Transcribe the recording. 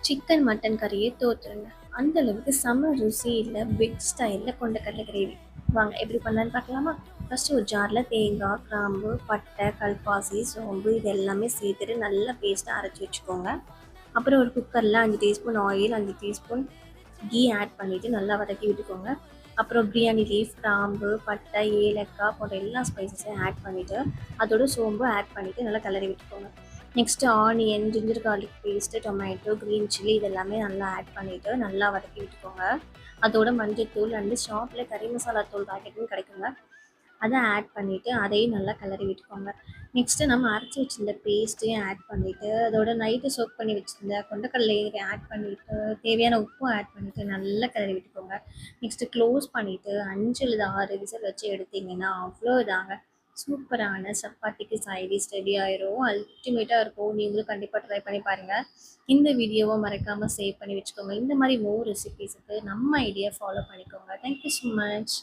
Chicken, mutton கறியே தோத்துருங்க. அந்த அளவுக்கு செம்ம ருசியில பிக் ஸ்டைல்ல கொண்டக்கடலை கிரேவி. வாங்க எப்படி பண்ணலான்னு பார்க்கலாமா? ஃபர்ஸ்ட் ஒரு ஜார்ல தேங்காய், கிராம்பு, பட்டை, கல்பாசி, சோம்பு இது எல்லாமே சேர்த்துட்டு நல்லா பேஸ்ட்டாக அரைச்சி வச்சுக்கோங்க. அப்புறம் ஒரு குக்கரில் 5 teaspoon oil, 5 teaspoon ghee add பண்ணிவிட்டு நல்லா வதக்கி விட்டுக்கோங்க. அப்புறம் பிரியாணி லீஃப், கிராம்பு, பட்டை, ஏலக்காய் போன்ற எல்லா ஸ்பைசஸையும் ஆட் பண்ணிவிட்டு அதோட சோம்பு ஆட் பண்ணிவிட்டு நல்லா கிளறி விட்டுக்கோங்க. Next onion, ginger garlic paste, tomato, green chilli இதெல்லாமே நல்லா ஆட் பண்ணிவிட்டு நல்லா வதக்கி விட்டுக்கோங்க. அதோட மஞ்சள்தூள் அண்டு ஷாப்பில் கறி மசாலா தூள் பாக்கெட்டும் கிடைக்குங்க. அதை ஆட் பண்ணிவிட்டு அதையும் நல்லா கிளறி விட்டுக்கோங்க. நெக்ஸ்ட்டு நம்ம அரைச்சி வச்சிருந்த பேஸ்ட்டையும் ஆட் பண்ணிவிட்டு அதோட நைட்டு சோக் பண்ணி வச்சுருந்த கொண்டக்கடலையை ஆட் பண்ணிவிட்டு தேவையான உப்பும் ஆட் பண்ணிவிட்டு நல்லா கிளறி விட்டுக்கோங்க. நெக்ஸ்ட்டு க்ளோஸ் பண்ணிவிட்டு 5 6 விசில் வச்சு எடுத்திங்கன்னா அவ்வளோதாங்க. சூப்பரான சப்பாத்திக்கு சைடிஷ் ரெடி ஆயிரும். அல்டிமேட்டாக இருக்கும். நீங்களும் கண்டிப்பாக ட்ரை பண்ணி பாருங்கள். இந்த வீடியோவை மறக்காமல் சேவ் பண்ணி வச்சுக்கோங்க. இந்த மாதிரி மோர் ரெசிபீஸுக்கு நம்ம ஐடியா ஃபாலோ பண்ணிக்கோங்க. Thank you so much.